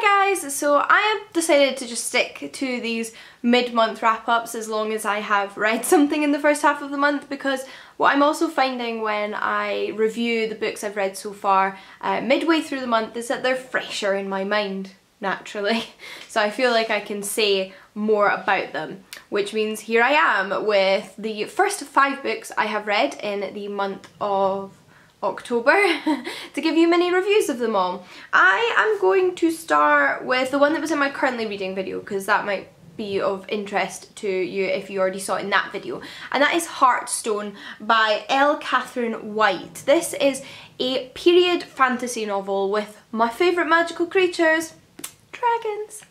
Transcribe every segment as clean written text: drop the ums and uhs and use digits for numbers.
Hi guys, so I have decided to just stick to these mid-month wrap-ups as long as I have read something in the first half of the month, because what I'm also finding when I review the books I've read so far midway through the month is that they're fresher in my mind, naturally. So I feel like I can say more about them, which means here I am with the first 5 books I have read in the month of October to give you mini reviews of them all. I am going to start with the one that was in my currently reading video, because that might be of interest to you if you already saw it in that video, and that is Hearthstone by L. Catherine White. This is a period fantasy novel with my favourite magical creatures, dragons.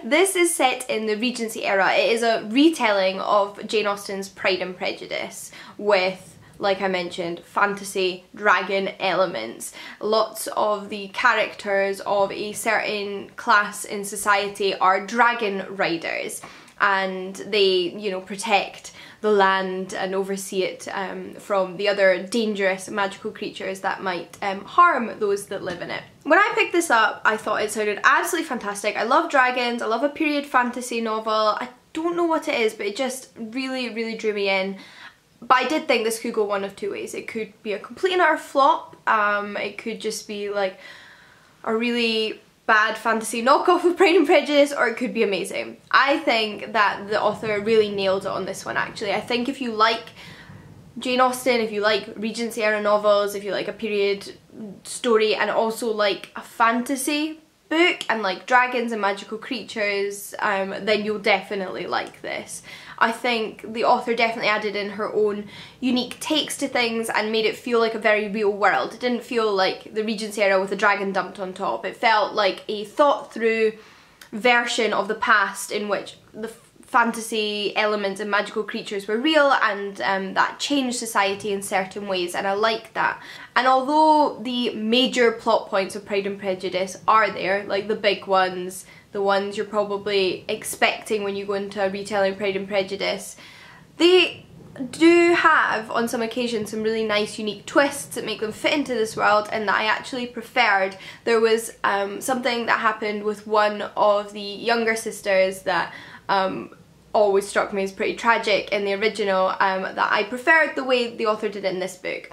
This is set in the Regency era. It is a retelling of Jane Austen's Pride and Prejudice with, like I mentioned, fantasy dragon elements. Lots of the characters of a certain class in society are dragon riders, and they, you know, protect the land and oversee it from the other dangerous magical creatures that might harm those that live in it. When I picked this up, I thought it sounded absolutely fantastic. I love dragons, I love a period fantasy novel. I don't know what it is, but it just really drew me in. But I did think this could go one of two ways. It could be a complete and utter flop. It could just be like a really bad fantasy knockoff of Pride and Prejudice, or it could be amazing. I think that the author really nailed it on this one, actually. I think if you like Jane Austen, if you like Regency era novels, if you like a period story and also like a fantasy book and like dragons and magical creatures, then you'll definitely like this. I think the author definitely added in her own unique takes to things and made it feel like a very real world. It didn't feel like the Regency era with a dragon dumped on top. It felt like a thought through version of the past in which the fantasy elements and magical creatures were real, and that changed society in certain ways, and I like that. And although the major plot points of Pride and Prejudice are there, like the big ones, the ones you're probably expecting when you go into a retelling Pride and Prejudice, they do have on some occasions some really nice unique twists that make them fit into this world, and that I actually preferred. There was something that happened with one of the younger sisters that always struck me as pretty tragic in the original, that I preferred the way the author did it in this book.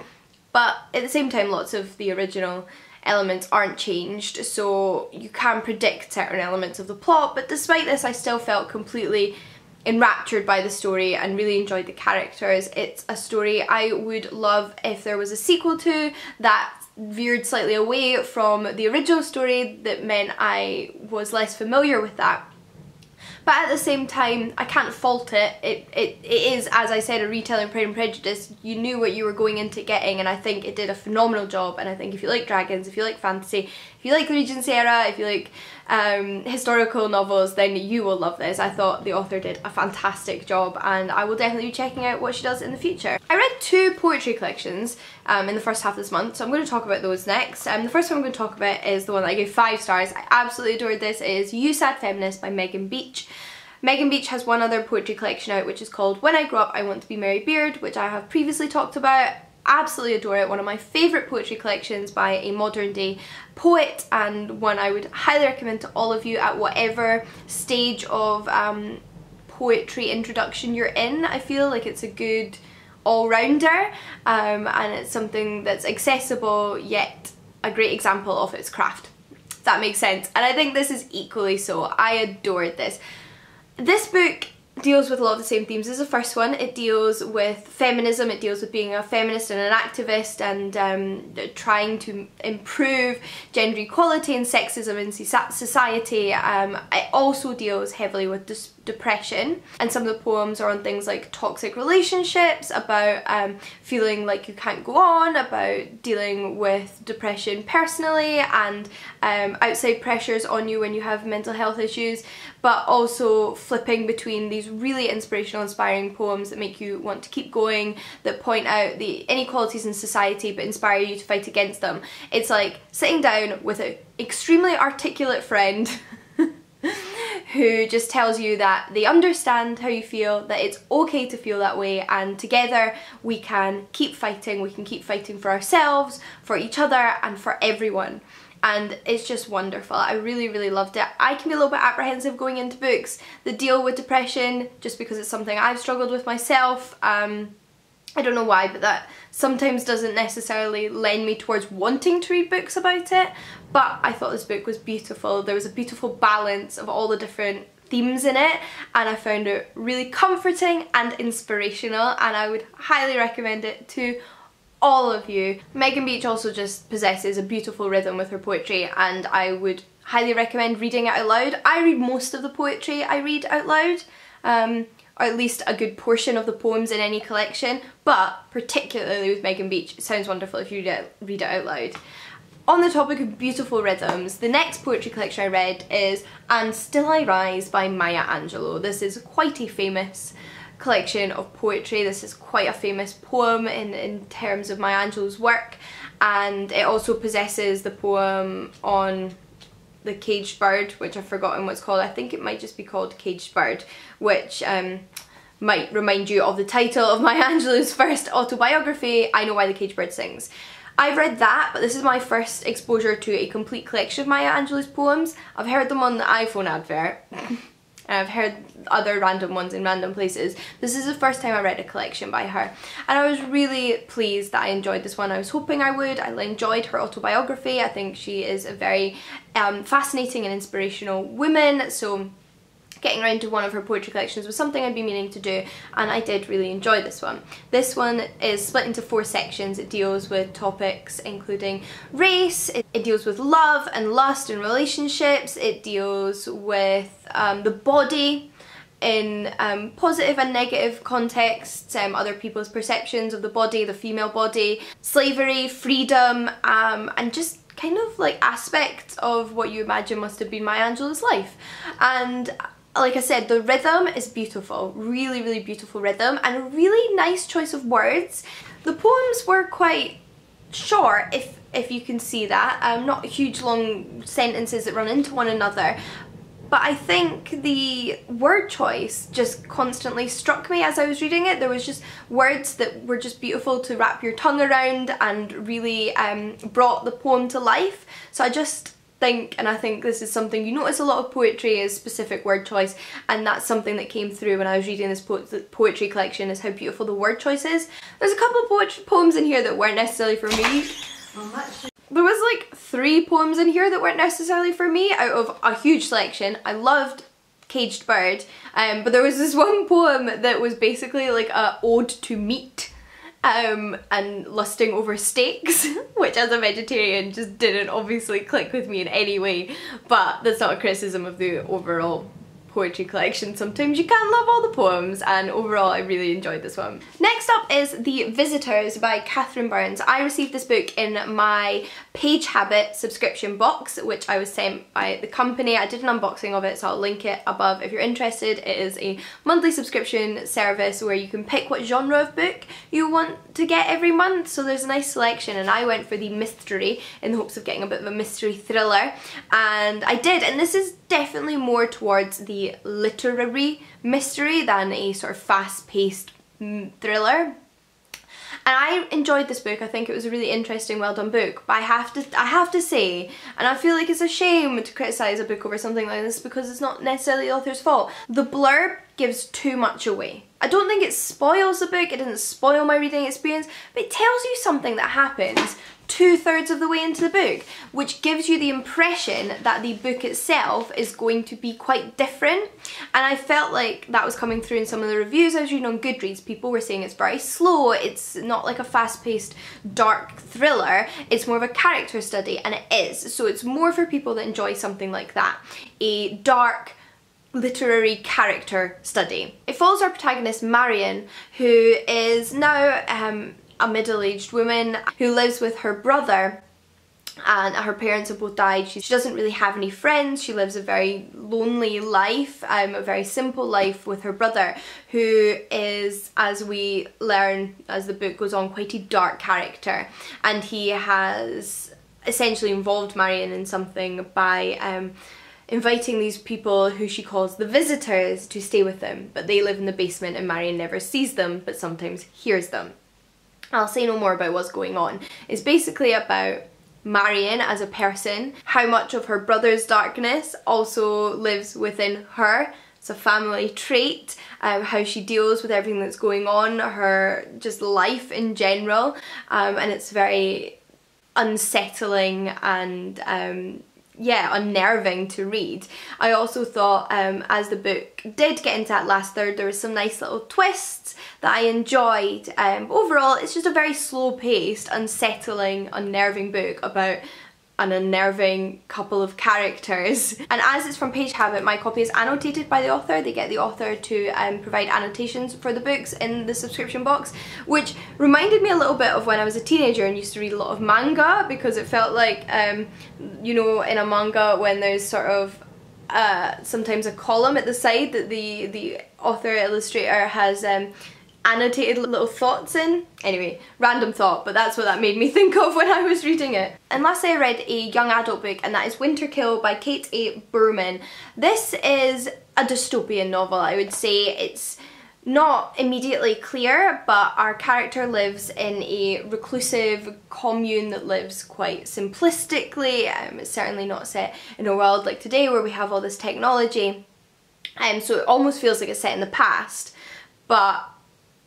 But at the same time, lots of the original elements aren't changed, so you can predict certain elements of the plot, but despite this I still felt completely enraptured by the story and really enjoyed the characters. It's a story I would love if there was a sequel to that veered slightly away from the original story, that meant I was less familiar with that. But at the same time, I can't fault it. It is, as I said, a retelling Pride and Prejudice. You knew what you were going into getting, and I think it did a phenomenal job. And I think if you like dragons, if you like fantasy, if you like the Regency era, if you like historical novels, then you will love this. I thought the author did a fantastic job, and I will definitely be checking out what she does in the future. I read 2 poetry collections in the first half of this month, so I'm going to talk about those next. The first one I'm going to talk about is the one that I gave 5 stars. I absolutely adored this. It is You Sad Feminist by Megan Beach. Megan Beach has one other poetry collection out, which is called When I Grow Up I Want to Be Mary Beard, which I have previously talked about. Absolutely adore it. One of my favourite poetry collections by a modern day poet, and one I would highly recommend to all of you at whatever stage of poetry introduction you're in. I feel like it's a good all-rounder, and it's something that's accessible yet a great example of its craft, if that makes sense. And I think this is equally so. I adored this. This book deals with a lot of the same themes as the first one. It deals with feminism, it deals with being a feminist and an activist, and trying to improve gender equality and sexism in society. It also deals heavily with depression, and some of the poems are on things like toxic relationships, about feeling like you can't go on, about dealing with depression personally, and outside pressures on you when you have mental health issues, but also flipping between these really inspirational, inspiring poems that make you want to keep going, that point out the inequalities in society but inspire you to fight against them. It's like sitting down with an extremely articulate friend who just tells you that they understand how you feel, that it's okay to feel that way, and together we can keep fighting for ourselves, for each other, and for everyone. and it's just wonderful. I really, really loved it. I can be a little bit apprehensive going into books that deal with depression, just because it's something I've struggled with myself. I don't know why, but that sometimes doesn't necessarily lend me towards wanting to read books about it, but I thought this book was beautiful. There was a beautiful balance of all the different themes in it, and I found it really comforting and inspirational, and I would highly recommend it to all of you. Megan Beach also just possesses a beautiful rhythm with her poetry, and I would highly recommend reading it out loud. I read most of the poetry I read out loud, or at least a good portion of the poems in any collection, but particularly with Megan Beach, it sounds wonderful if you read it out loud. On the topic of beautiful rhythms, the next poetry collection I read is And Still I Rise by Maya Angelou. This is quite a famous collection of poetry. This is quite a famous poem in terms of Maya Angelou's work, and it also possesses the poem on the caged bird, which I've forgotten what it's called. I think it might just be called Caged Bird, which might remind you of the title of Maya Angelou's first autobiography, I Know Why the Caged Bird Sings. I've read that, but this is my first exposure to a complete collection of Maya Angelou's poems. I've heard them on the iPhone advert. I've heard other random ones in random places. This is the first time I read a collection by her, and I was really pleased that I enjoyed this one. I was hoping I would. I enjoyed her autobiography. I think she is a very fascinating and inspirational woman, so getting around to one of her poetry collections was something I'd been meaning to do, and I did really enjoy this one. This one is split into 4 sections. It deals with topics including race, it deals with love and lust and relationships, it deals with the body in positive and negative contexts, other people's perceptions of the body, the female body, slavery, freedom, and just kind of like aspects of what you imagine must have been Maya Angelou's life. And like I said, the rhythm is beautiful, really, really beautiful rhythm, and a really nice choice of words. The poems were quite short, if you can see that, not huge long sentences that run into one another, but I think the word choice just constantly struck me as I was reading it. There was just words that were just beautiful to wrap your tongue around and really brought the poem to life. So I just think, and I think this is something you notice a lot of poetry, is specific word choice, and that's something that came through when I was reading this poetry collection, is how beautiful the word choice is. There's a couple of poems in here that weren't necessarily for me. There was like 3 poems in here that weren't necessarily for me out of a huge selection. I loved Caged Bird, but there was this one poem that was basically like a ode to meat and lusting over steaks, which as a vegetarian just didn't obviously click with me in any way, but that's not a criticism of the overall poetry collection. Sometimes you can't love all the poems, and overall I really enjoyed this one. Next up is The Visitors by Catherine Burns. I received this book in my Page Habit subscription box, which I was sent by the company. I did an unboxing of it, so I'll link it above if you're interested. It is a monthly subscription service where you can pick what genre of book you want to get every month, so there's a nice selection, and I went for the mystery in the hopes of getting a bit of a mystery thriller, and I did, and this is definitely more towards the literary mystery than a sort of fast-paced thriller. And I enjoyed this book. I think it was a really interesting, well done book, but I have to say, and I feel like it's a shame to criticise a book over something like this because it's not necessarily the author's fault. The blurb gives too much away. I don't think it spoils the book, it doesn't spoil my reading experience, but it tells you something that happens 2/3 of the way into the book, which gives you the impression that the book itself is going to be quite different. And I felt like that was coming through in some of the reviews I was reading on Goodreads. People were saying it's very slow, it's not like a fast-paced dark thriller, it's more of a character study, and it is. So it's more for people that enjoy something like that, a dark literary character study. It follows our protagonist Marion, who is now a middle-aged woman who lives with her brother, and her parents have both died. She doesn't really have any friends. She lives a very lonely life, a very simple life with her brother, who is, as we learn as the book goes on, quite a dark character, and he has essentially involved Marion in something by inviting these people who she calls the visitors to stay with them, but they live in the basement and Marion never sees them but sometimes hears them. I'll say no more about what's going on. It's basically about Marion as a person, how much of her brother's darkness also lives within her. It's a family trait, how she deals with everything that's going on, her just life in general, and it's very unsettling and yeah, unnerving to read. I also thought as the book did get into that last third, there was some nice little twists that I enjoyed. Overall, it's just a very slow-paced, unsettling, unnerving book about an unnerving couple of characters. And as it's from Page Habit, my copy is annotated by the author. They get the author to provide annotations for the books in the subscription box, which reminded me a little bit of when I was a teenager and used to read a lot of manga, because it felt like, you know, in a manga when there's sort of sometimes a column at the side that the author illustrator has annotated little thoughts in. Anyway, random thought, but that's what that made me think of when I was reading it. And lastly, I read a young adult book, and that is Winterkill by Kate A. Berman. This is a dystopian novel, I would say. It's not immediately clear, but our character lives in a reclusive commune that lives quite simplistically. It's certainly not set in a world like today where we have all this technology. So it almost feels like it's set in the past, but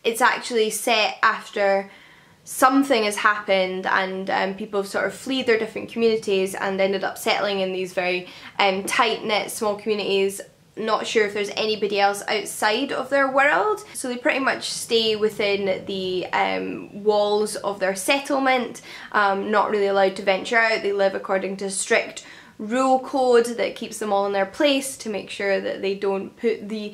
it's actually set after something has happened and people have sort of fled their different communities and ended up settling in these very tight-knit small communities, not sure if there's anybody else outside of their world. So they pretty much stay within the walls of their settlement, not really allowed to venture out. They live according to strict rule code that keeps them all in their place to make sure that they don't put the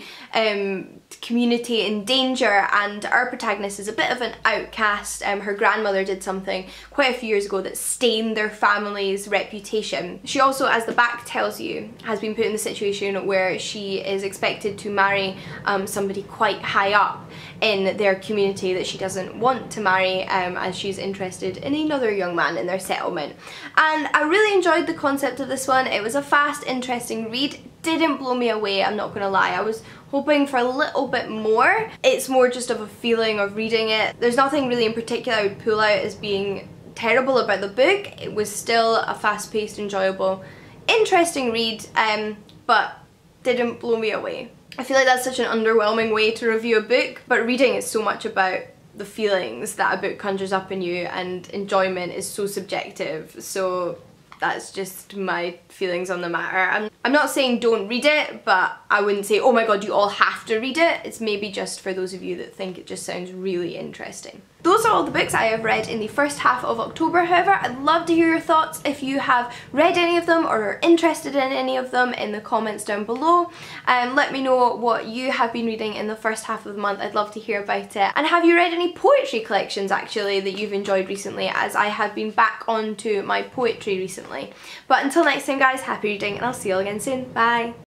community in danger. And our protagonist is a bit of an outcast. Her grandmother did something quite a few years ago that stained their family's reputation. She also, as the back tells you, has been put in the situation where she is expected to marry somebody quite high up in their community that she doesn't want to marry, as she's interested in another young man in their settlement. And I really enjoyed the concept of this one. It was a fast, interesting read. Didn't blow me away, I'm not gonna lie. I was hoping for a little bit more. It's more just of a feeling of reading it. There's nothing really in particular I would pull out as being terrible about the book. It was still a fast-paced, enjoyable, interesting read, but didn't blow me away. I feel like that's such an underwhelming way to review a book, but reading is so much about the feelings that a book conjures up in you, and enjoyment is so subjective. So that's just my feelings on the matter. I'm not saying don't read it, but I wouldn't say, oh my god, you all have to read it. It's maybe just for those of you that think it just sounds really interesting. Those are all the books I have read in the first half of October. However, I'd love to hear your thoughts if you have read any of them or are interested in any of them in the comments down below. Let me know what you have been reading in the first half of the month. I'd love to hear about it. And have you read any poetry collections actually that you've enjoyed recently, as I have been back onto my poetry recently. But until next time guys, happy reading, and I'll see you all again soon. Bye!